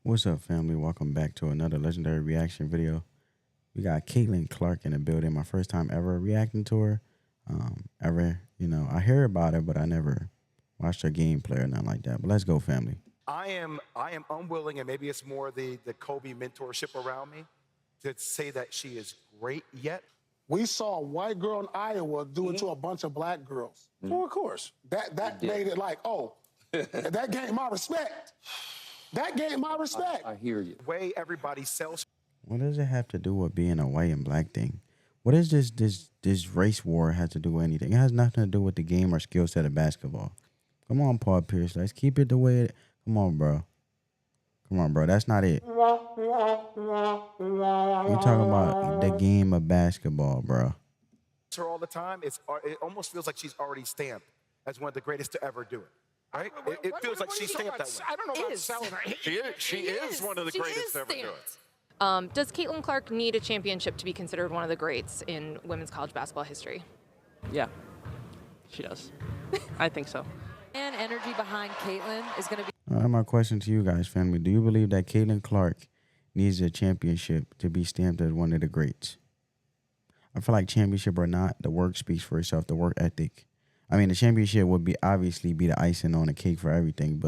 What's up, family? Welcome back to another legendary reaction video. We got Caitlin Clark in the building. My first time ever reacting to her. I hear about her, but I never watched her gameplay or nothing like that. But let's go, family. I am unwilling, and maybe it's more the Kobe mentorship around me, to say that she is great yet. We saw a white girl in Iowa do it to a bunch of black girls. Well, of course. That made it like, oh, that gained my respect. That gained my respect. I hear you. The way everybody sells. What does it have to do with being a white and black thing? What does this race war have to do with anything? It has nothing to do with the game or skill set of basketball. Come on, Paul Pierce. Let's keep it the way it. Come on, bro. Come on, bro. That's not it. We're talking about the game of basketball, bro. Her all the time. It almost feels like she's already stamped as one of the greatest to ever do it. Right? It feels like she's stamped that way. I don't know about selling her. She is one of the greatest to ever do it. Does Caitlin Clark need a championship to be considered one of the greats in women's college basketball history? Yeah, she does. I think so. And energy behind Caitlin is going to be. My question to you guys, family. Do you believe that Caitlin Clark needs a championship to be stamped as one of the greats? I feel like championship or not, the work speaks for itself, the work ethic. I mean, the championship would obviously be the icing on the cake for everything,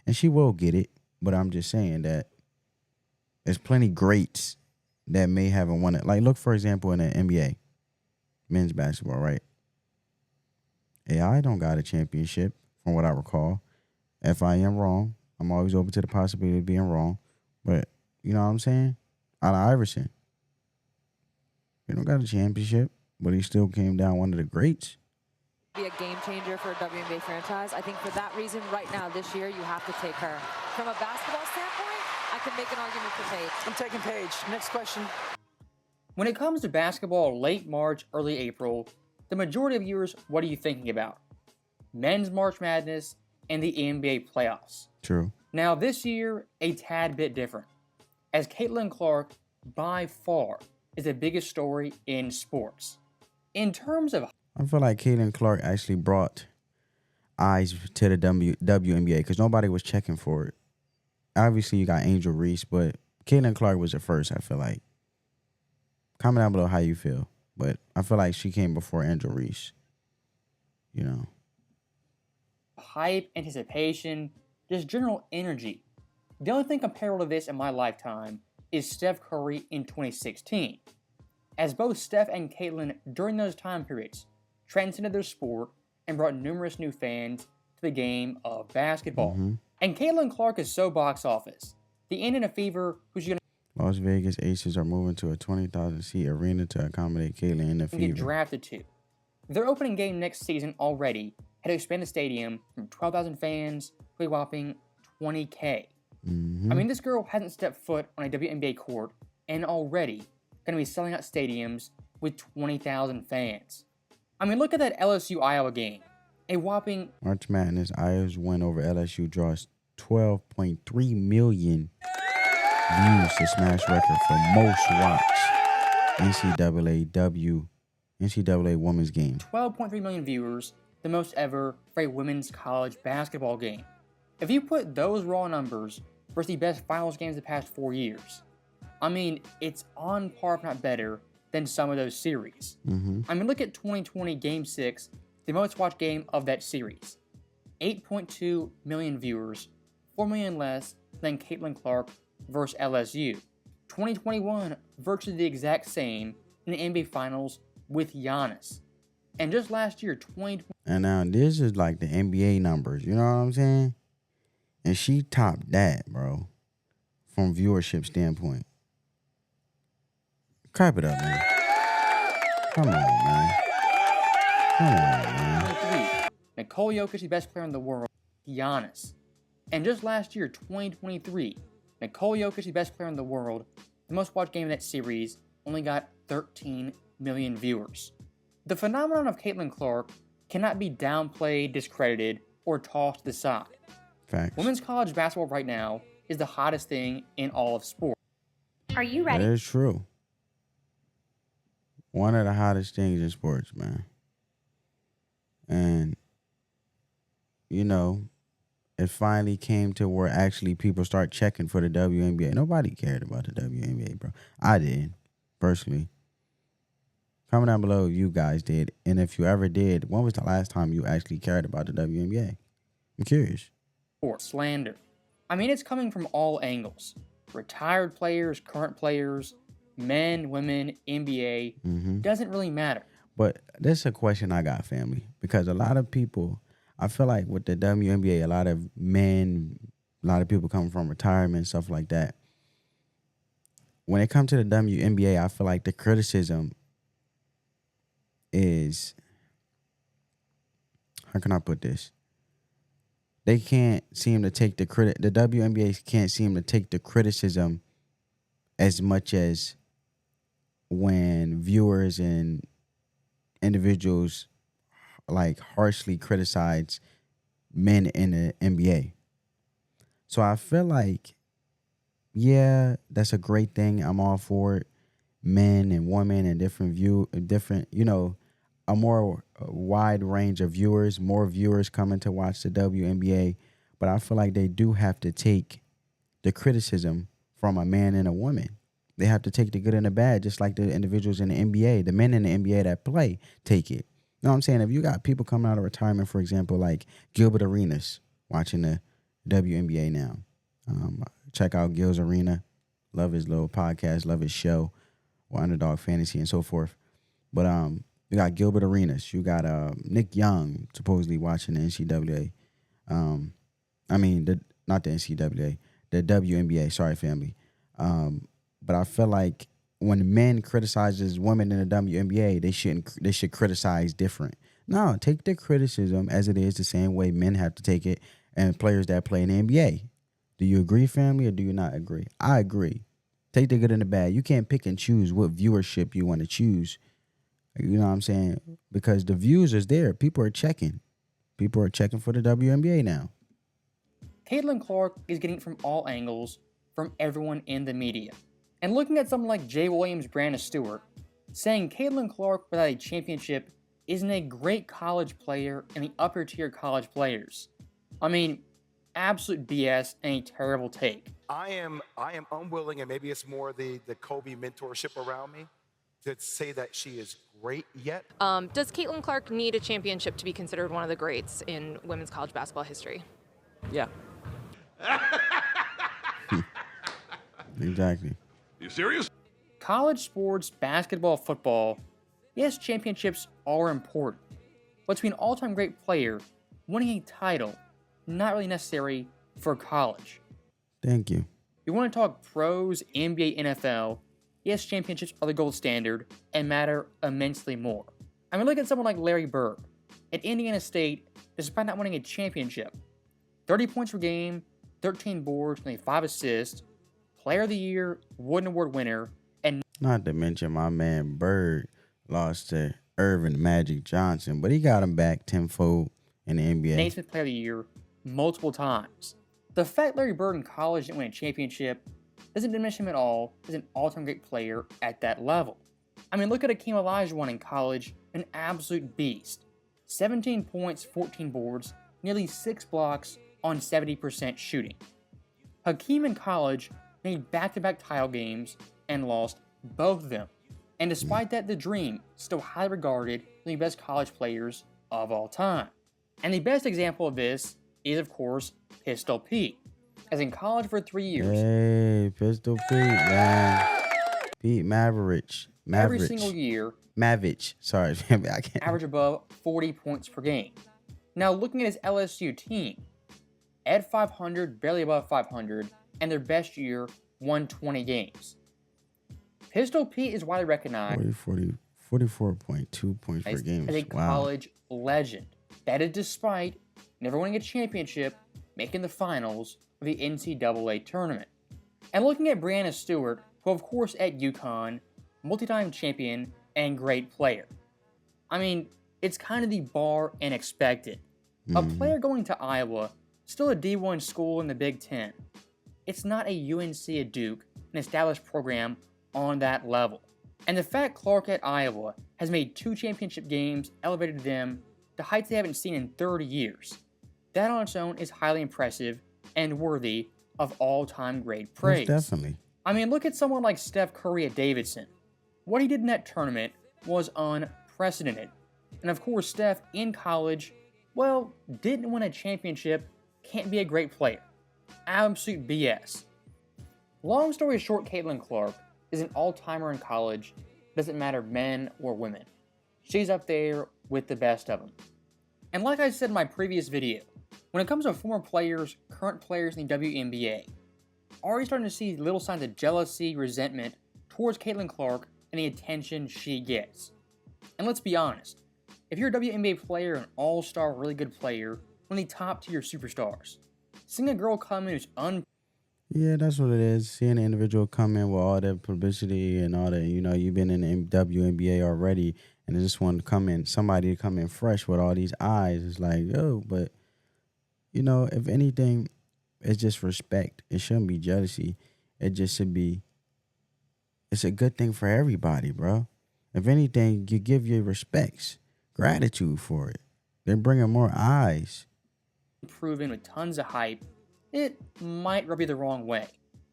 and she will get it. But I'm just saying that there's plenty greats that may haven't won it. Like, look, for example, in the NBA, men's basketball, right? AI don't got a championship, from what I recall. If I am wrong, I'm always open to the possibility of being wrong. But, you know what I'm saying? Allen Iverson. He don't got a championship, but he still came down one of the greats. Be a game changer for a WNBA franchise. I think for that reason, right now, this year, you have to take her. From a basketball standpoint, I can make an argument for Paige. I'm taking Paige. Next question. When it comes to basketball late March, early April, the majority of viewers, what are you thinking about? Men's March Madness and the NBA playoffs. True. Now this year, a tad bit different, as Caitlin Clark, by far, is the biggest story in sports. In terms of... I feel like Caitlin Clark actually brought eyes to the WNBA because nobody was checking for it. Obviously, you got Angel Reese, but Caitlin Clark was the first, I feel like. Comment down below how you feel. But I feel like she came before Angel Reese. You know. Hype, anticipation, just general energy. The only thing comparable to this in my lifetime is Steph Curry in 2016. As both Steph and Caitlin during those time periods transcended their sport and brought numerous new fans to the game of basketball. And Caitlin Clark is so box office. The Indiana Fever, who's going to Las Vegas Aces are moving to a 20,000-seat arena to accommodate Caitlin and the Fever. get drafted to. Their opening game next season already had to expand the stadium from 12,000 fans to a whopping 20K. I mean, this girl hasn't stepped foot on a WNBA court and already going to be selling out stadiums with 20,000 fans. I mean, look at that LSU-Iowa game. A whopping... March Madness, Iowa's win over LSU draws 12.3 million views to smash record for most watched NCAA women's game. 12.3 million viewers, the most ever for a women's college basketball game. If you put those raw numbers versus the best finals games of the past 4 years, I mean, it's on par, if not better, than some of those series. I mean, look at 2020 Game 6, the most watched game of that series. 8.2 million viewers, 4 million less than Caitlin Clark versus LSU. 2021, virtually the exact same in the NBA Finals with Giannis. And just last year, 2020... And now this is like the NBA numbers, you know what I'm saying? And she topped that, bro, from viewership standpoint. Clap it up, man. Come on, man. Come on, man. Nicole Jokic, the best player in the world, Giannis. And just last year, 2023, Nicole Jokic, the best player in the world, the most watched game in that series, only got 13 million viewers. The phenomenon of Caitlin Clark cannot be downplayed, discredited, or tossed to the side. Facts. Women's college basketball right now is the hottest thing in all of sport. Are you ready? That is true. One of the hottest things in sports, man. And, you know, it finally came to where actually people start checking for the WNBA. Nobody cared about the WNBA, bro. I did, personally. Comment down below if you guys did. And if you ever did, when was the last time you actually cared about the WNBA? I'm curious. Or slander. I mean, it's coming from all angles. Retired players, current players, men, women, NBA, doesn't really matter. But this is a question I got, family. Because a lot of people, I feel like with the WNBA, a lot of men, a lot of people coming from retirement, stuff like that. When it comes to the WNBA, I feel like the criticism is, how can I put this? They can't seem to take the credit. The WNBA can't seem to take the criticism as much as when viewers and individuals like harshly criticize men in the NBA. So I feel like, yeah, that's a great thing. I'm all for it. Men and women and different, you know, a more wide range of viewers, more viewers coming to watch the WNBA. But I feel like they do have to take the criticism from a man and a woman. They have to take the good and the bad, just like the individuals in the NBA, the men in the NBA that play, take it. You know what I'm saying? If you got people coming out of retirement, for example, like Gilbert Arenas watching the WNBA now. Check out Gil's Arena. Love his little podcast, love his show, or Underdog Fantasy and so forth. But you got Gilbert Arenas. You got Nick Young supposedly watching the NCAA. Not the NCAA, the WNBA. Sorry, family. But I feel like when men criticizes women in the WNBA, they should criticize different. No, take the criticism as it is, the same way men have to take it, and players that play in the NBA. Do you agree, family, or do you not agree? I agree. Take the good and the bad. You can't pick and choose what viewership you want to choose. You know what I'm saying? Because the views is there. People are checking. People are checking for the WNBA now. Caitlin Clark is getting it from all angles, from everyone in the media. And looking at someone like Jay Williams, Brandon Stewart, saying Caitlin Clark without a championship isn't a great college player in the upper tier college players. I mean, absolute BS and a terrible take. I am unwilling, and maybe it's more the Kobe mentorship around me, to say that she is great yet. Does Caitlin Clark need a championship to be considered one of the greats in women's college basketball history? Yeah. Exactly. You serious? College sports, basketball, football, yes, championships are important. But to be an all-time great player, winning a title, not really necessary for college. Thank you. You want to talk pros, NBA, NFL, yes, championships are the gold standard and matter immensely more. I mean, look at someone like Larry Bird. At Indiana State, despite not winning a championship, 30 points per game, 13 boards, only 5 assists, Player of the Year, Wooden Award winner, and not to mention my man Bird lost to Irvin Magic Johnson, but he got him back tenfold in the NBA. Naismith Player of the Year multiple times. The fact Larry Bird in college didn't win a championship doesn't diminish him at all as an all-time great player at that level. I mean, look at Hakeem Olajuwon in college, an absolute beast. 17 points, 14 boards, nearly 6 blocks on 70% shooting. Hakeem in college made back-to-back title games and lost both of them. And despite that, the Dream still highly regarded one of the best college players of all time. And the best example of this is, of course, Pistol Pete. As in college for 3 years. Hey, Pistol Pete, man. Pete Maravich. Every single year. Mavich. Sorry, I can't. Average above 40 points per game. Now, looking at his LSU team, at 500, barely above 500, and their best year, 120 games. Pistol Pete is widely recognized 44.2 points per game. As a college legend. That is despite never winning a championship, making the finals of the NCAA tournament. And looking at Brianna Stewart, who of course at UConn, multi-time champion and great player. I mean, it's kind of the bar and expected. A player going to Iowa, still a D1 school in the Big Ten. It's not a UNC, a Duke, an established program on that level. And the fact Clark at Iowa has made 2 championship games elevated them to heights they haven't seen in 30 years. That on its own is highly impressive and worthy of all-time great praise. Most definitely. I mean, look at someone like Steph Curry at Davidson. What he did in that tournament was unprecedented. And of course, Steph in college, well, didn't win a championship, can't be a great player. Absolute BS. Long story short, Caitlin Clark is an all-timer in college. Doesn't matter men or women. She's up there with the best of them. And like I said in my previous video, when it comes to former players, current players in the WNBA, already starting to see little signs of jealousy, resentment towards Caitlin Clark and the attention she gets. And let's be honest, if you're a WNBA player, an all-star, really good player, one of the top tier superstars, seeing a girl come in who's Yeah, that's what it is. Seeing an individual come in with all that publicity and all that, you know, you've been in the WNBA already, and they just want to come in, somebody to come in fresh with all these eyes. It's like, yo, but, you know, if anything, it's just respect. It shouldn't be jealousy. It just should be, it's a good thing for everybody, bro. If anything, you give your respects, gratitude for it. They're bringing more eyes. proven with tons of hype, it might rub you the wrong way.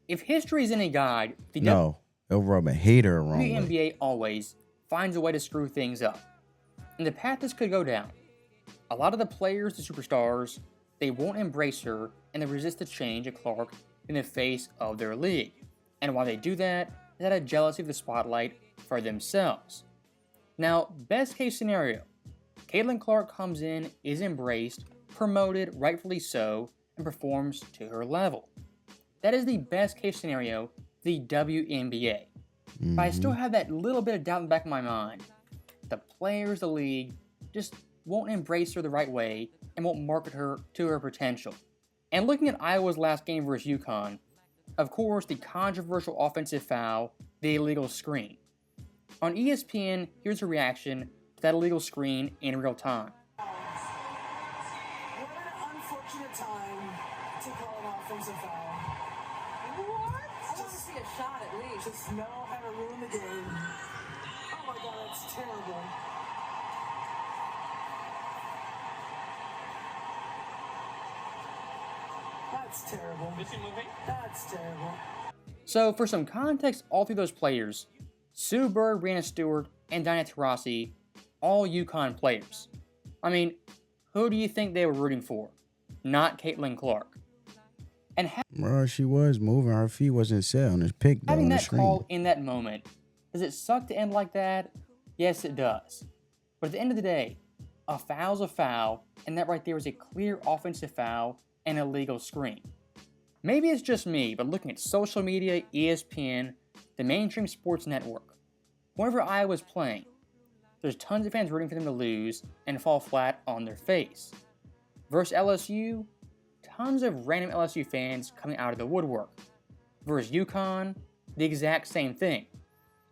If history is any guide, the No, it'll rub a hater the wrong way. WNBA always finds a way to screw things up. And the path this could go down. A lot of the players, the superstars, they won't embrace her and they resist the change of Clark in the face of their league. And why they do that is out of jealousy of the spotlight for themselves. Now, best case scenario, Caitlin Clark comes in, is embraced, promoted, rightfully so, and performs to her level. That is the best case scenario, the WNBA. But I still have that little bit of doubt in the back of my mind. The players, the league, just won't embrace her the right way and won't market her to her potential. And looking at Iowa's last game versus UConn, of course, the controversial offensive foul, the illegal screen. On ESPN, here's a reaction to that illegal screen in real time. What an unfortunate time to call an offensive foul. What? I want to see a shot at least. Just know how to ruin the game. Oh my god, that's terrible. That's terrible. Is he moving? That's terrible. So, for some context, all three of those players, Sue Bird, Brianna Stewart, and Diana Taurasi, all UConn players. I mean, who do you think they were rooting for? Not Caitlin Clark. And Bro, she was moving. Her feet wasn't set on his pick, though, having on the that screen. call in that moment, does it suck to end like that? Yes, it does. But at the end of the day, a foul's a foul, and that right there is a clear offensive foul and a legal screen. Maybe it's just me, but looking at social media, ESPN, the mainstream sports network, whenever Iowa's playing, there's tons of fans rooting for them to lose and fall flat on their face. Versus LSU, tons of random LSU fans coming out of the woodwork. Versus UConn, the exact same thing.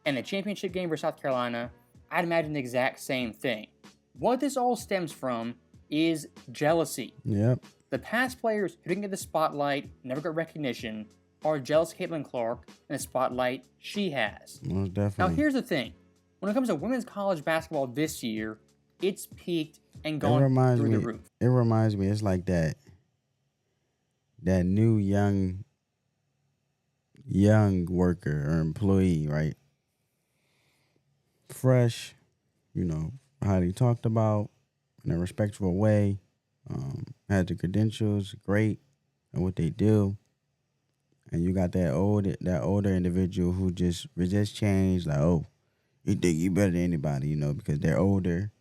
And the championship game versus South Carolina, I'd imagine the exact same thing. What this all stems from is jealousy. Yep. The past players who didn't get the spotlight, never got recognition, are jealous of Caitlin Clark and the spotlight she has. Most definitely. Now here's the thing. When it comes to women's college basketball this year, it's peaked and gone through the roof. It reminds me, it's like that new young worker or employee, right? Fresh, you know, highly talked about in a respectful way, had the credentials, great at what they do. And you got that older individual who just resists change, like, oh, you think you better than anybody, you know, because they're older.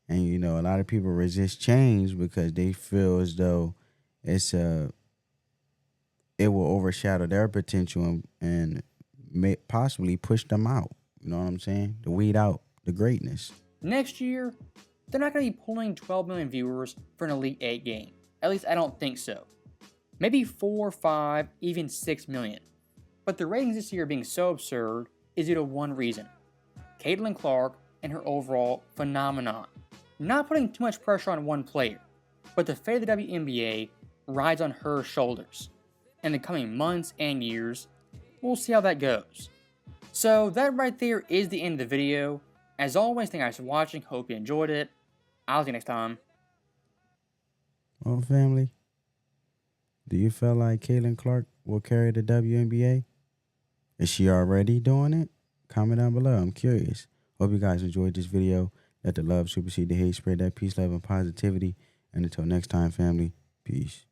And, you know, a lot of people resist change because they feel as though it will overshadow their potential and may possibly push them out. You know what I'm saying? To weed out the greatness. Next year, they're not going to be pulling 12 million viewers for an Elite 8 game. At least I don't think so. Maybe 4, 5, even 6 million. But the ratings this year being so absurd is due to one reason. Caitlin Clark and her overall phenomenon. Not putting too much pressure on one player, but the fate of the WNBA rides on her shoulders. In the coming months and years, we'll see how that goes. So that right there is the end of the video. As always, thank you guys for watching. Hope you enjoyed it. I'll see you next time. Oh, family. Do you feel like Caitlin Clark will carry the WNBA? Is she already doing it? Comment down below. I'm curious. Hope you guys enjoyed this video. Let the love supersede the hate. Spread that peace, love, and positivity. And until next time, family, peace.